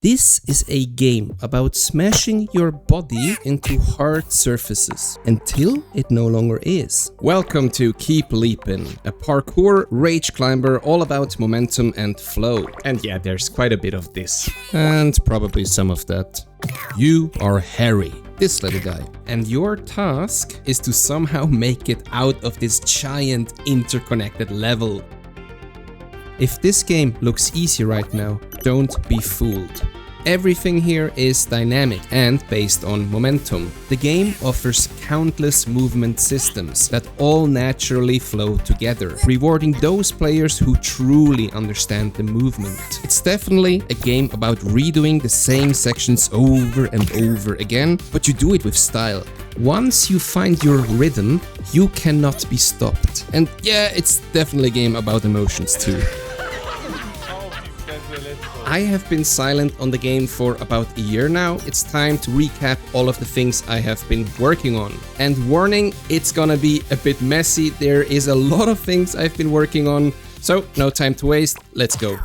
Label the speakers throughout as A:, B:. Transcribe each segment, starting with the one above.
A: This is a game about smashing your body into hard surfaces until it no longer is. Welcome to Keep Leapin, a parkour rage climber all about momentum and flow. And yeah, there's quite a bit of this. And probably some of that. You are Harry, this little guy, and your task is to somehow make it out of this giant interconnected level. If this game looks easy right now, don't be fooled. Everything here is dynamic and based on momentum. The game offers countless movement systems that all naturally flow together, rewarding those players who truly understand the movement. It's definitely a game about redoing the same sections over and over again, but you do it with style. Once you find your rhythm, you cannot be stopped. And yeah, it's definitely a game about emotions too. I have been silent on the game for about a year now. It's time to recap all of the things I have been working on. And warning, it's gonna be a bit messy. There is a lot of things I've been working on. So no time to waste, let's go.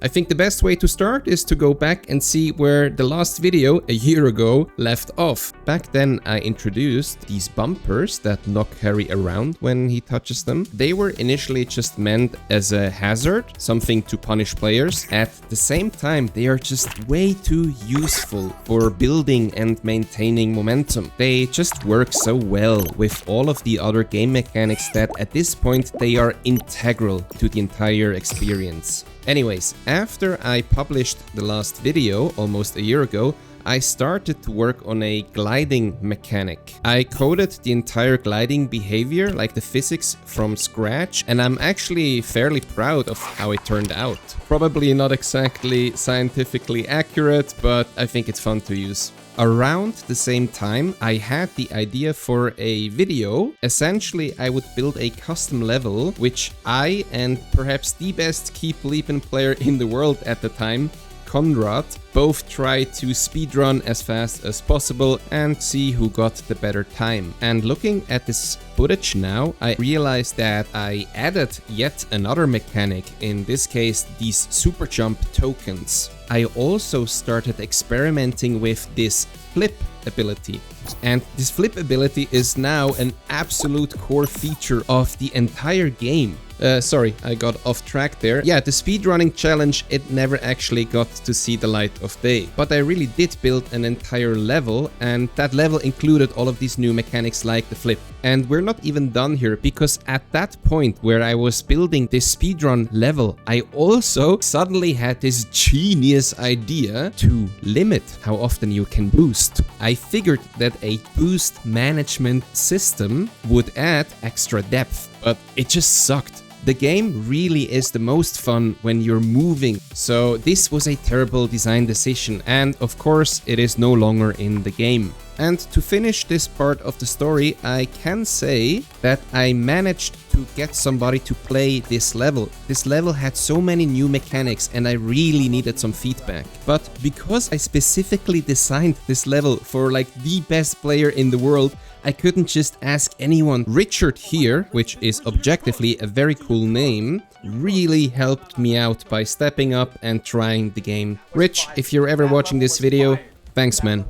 A: I think the best way to start is to go back and see where the last video a year ago left off. Back then I introduced these bumpers that knock Harry around when he touches them. They were initially just meant as a hazard, something to punish players. At the same time, they are just way too useful for building and maintaining momentum. They just work so well with all of the other game mechanics that at this point they are integral to the entire experience. Anyways, after I published the last video almost a year ago, I started to work on a gliding mechanic. I coded the entire gliding behavior, like the physics, from scratch, and I'm actually fairly proud of how it turned out. Probably not exactly scientifically accurate, but I think it's fun to use. Around the same time, I had the idea for a video. Essentially, I would build a custom level, which I and perhaps the best Keep Leapin player in the world at the time, Conrad, both tried to speedrun as fast as possible and see who got the better time. And looking at this footage now, I realized that I added yet another mechanic, in this case these super jump tokens. I also started experimenting with this flip ability. And this flip ability is now an absolute core feature of the entire game. Sorry, I got off track there. Yeah, the speedrunning challenge, it never actually got to see the light of day. But I really did build an entire level, and that level included all of these new mechanics like the flip. And we're not even done here, because at that point where I was building this speedrun level, I also suddenly had this genius idea to limit how often you can boost. I figured that a boost management system would add extra depth, but it just sucked. The game really is the most fun when you're moving, so this was a terrible design decision, and of course it is no longer in the game. And to finish this part of the story, I can say that I managed to get somebody to play this level. This level had so many new mechanics and I really needed some feedback. But because I specifically designed this level for like the best player in the world, I couldn't just ask anyone. Richard here, which is objectively a very cool name, really helped me out by stepping up and trying the game. Rich, if you're ever watching this video, thanks man.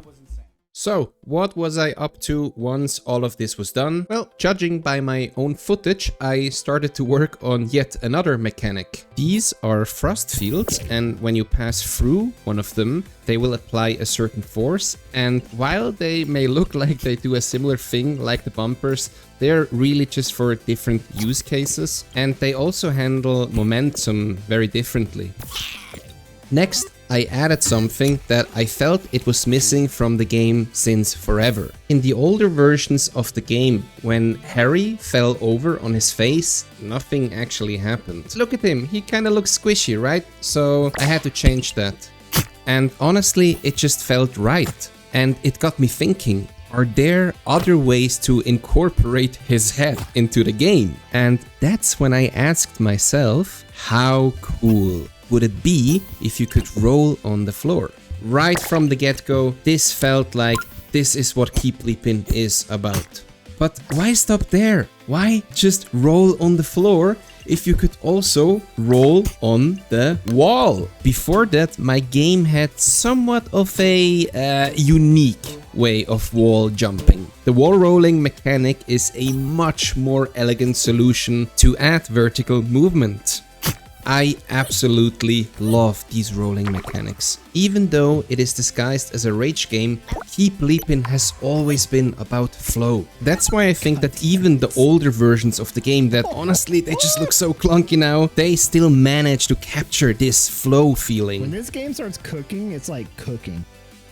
A: So, what was I up to once all of this was done? Well, judging by my own footage, I started to work on yet another mechanic. These are thrust fields, and when you pass through one of them, they will apply a certain force. And while they may look like they do a similar thing like the bumpers, they're really just for different use cases. And they also handle momentum very differently. Next, I added something that I felt it was missing from the game since forever. In the older versions of the game, when Harry fell over on his face, nothing actually happened. Look at him, he kinda looks squishy, right? So I had to change that. And honestly, it just felt right. And it got me thinking, are there other ways to incorporate his head into the game? And that's when I asked myself, how cool would it be if you could roll on the floor? Right from the get-go, this felt like this is what Keep Leapin is about. But why stop there? Why just roll on the floor if you could also roll on the wall. Before that, my game had somewhat of a unique way of wall jumping. The wall rolling mechanic is a much more elegant solution to add vertical movement. I absolutely love these rolling mechanics. Even though it is disguised as a rage game, Keep Leapin has always been about flow. That's why I think that even the older versions of the game that honestly they just look so clunky now, they still manage to capture this flow feeling.
B: When this game starts cooking, it's like cooking.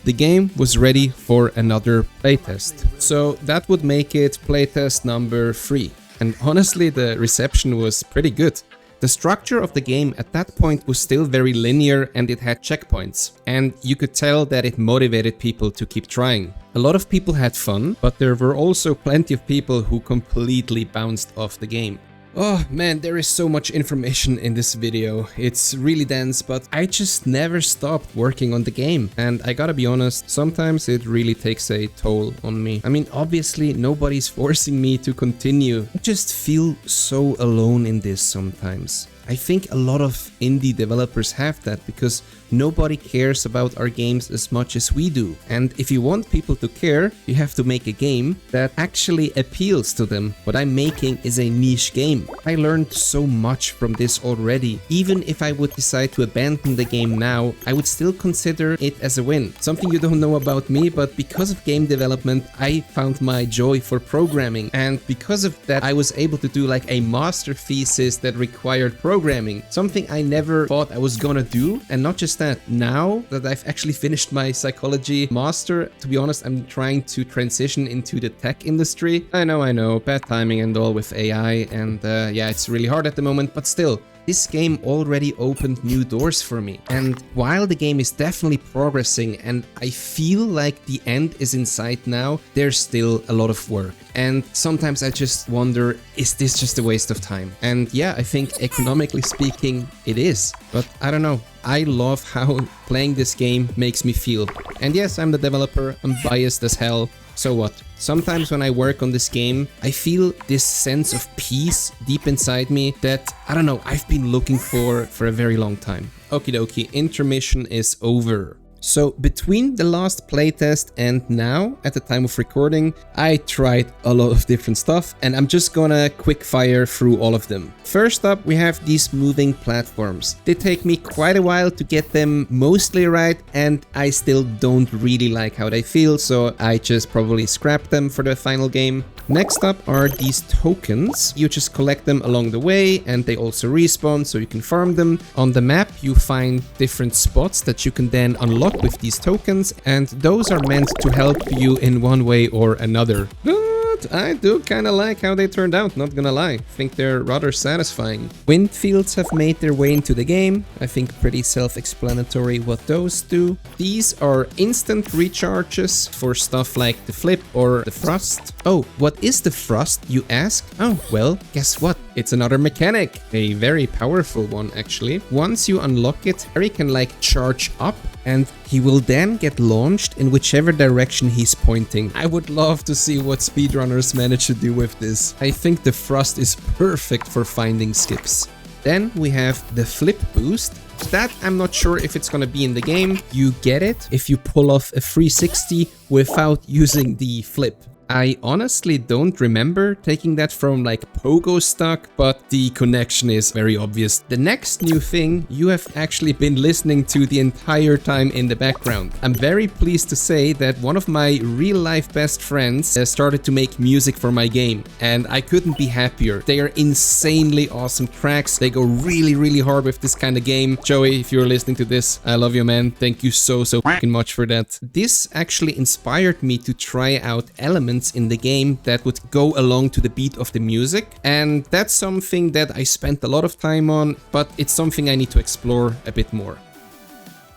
A: The game was ready for another playtest, so that would make it playtest number 3. And honestly, the reception was pretty good. The structure of the game at that point was still very linear and it had checkpoints, and you could tell that it motivated people to keep trying. A lot of people had fun, but there were also plenty of people who completely bounced off the game. Oh man, there is so much information in this video. It's really dense, but I just never stopped working on the game. And I gotta be honest, sometimes it really takes a toll on me. I mean, obviously nobody's forcing me to continue. I just feel so alone in this sometimes. I think a lot of indie developers have that because nobody cares about our games as much as we do. And if you want people to care, you have to make a game that actually appeals to them. What I'm making is a niche game. I learned so much from this already. Even if I would decide to abandon the game now, I would still consider it as a win. Something you don't know about me, but because of game development, I found my joy for programming. And because of that, I was able to do like a master thesis that required programming. Something I never thought I was gonna do. And not just that, now that I've actually finished my psychology master, to be honest, I'm trying to transition into the tech industry. I know, bad timing and all with AI, and yeah, it's really hard at the moment, but still, this game already opened new doors for me. And while the game is definitely progressing and I feel like the end is in sight now, there's still a lot of work. And sometimes I just wonder, is this just a waste of time? And yeah, I think economically speaking, it is. But I don't know. I love how playing this game makes me feel. And yes, I'm the developer, I'm biased as hell. So what? Sometimes when I work on this game, I feel this sense of peace deep inside me that, I don't know, I've been looking for a very long time. Okie dokie, intermission is over. So between the last playtest and now, at the time of recording, I tried a lot of different stuff and I'm just gonna quick fire through all of them. First up, we have these moving platforms. They take me quite a while to get them mostly right and I still don't really like how they feel, so I just probably scrap them for the final game. Next up are these tokens. You just collect them along the way and they also respawn so you can farm them. On the map you find different spots that you can then unlock with these tokens, and those are meant to help you in one way or another. But I do kinda like how they turned out, not gonna lie. I think they're rather satisfying. Windfields have made their way into the game. I think pretty self-explanatory what those do. These are instant recharges for stuff like the flip or the thrust. Oh, what is the thrust, you ask? Oh, well, guess what? It's another mechanic. A very powerful one, actually. Once you unlock it, Harry can like charge up and he will then get launched in whichever direction he's pointing. I would love to see what speedrunners manage to do with this. I think the thrust is perfect for finding skips. Then we have the flip boost. That I'm not sure if it's gonna be in the game. You get it if you pull off a 360 without using the flip. I honestly don't remember taking that from like Pogo Stuck, but the connection is very obvious. The next new thing you have actually been listening to the entire time in the background. I'm very pleased to say that one of my real life best friends has started to make music for my game, and I couldn't be happier. They are insanely awesome tracks. They go really hard with this kind of game. Joey, if you're listening to this, I love you, man. Thank you so fucking much for that. This actually inspired me to try out elements in the game that would go along to the beat of the music, and that's something that I spent a lot of time on, but it's something I need to explore a bit more.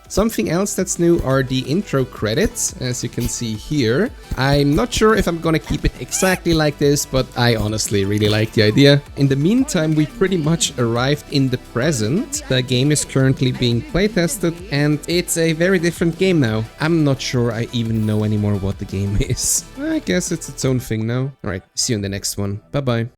A: Something else that's new are the intro credits, as you can see here. I'm not sure if I'm gonna keep it exactly like this, but I honestly really like the idea. In the meantime, we pretty much arrived in the present. The game is currently being playtested, and it's a very different game now. I'm not sure I even know anymore what the game is. I guess it's its own thing now. Alright, see you in the next one. Bye bye.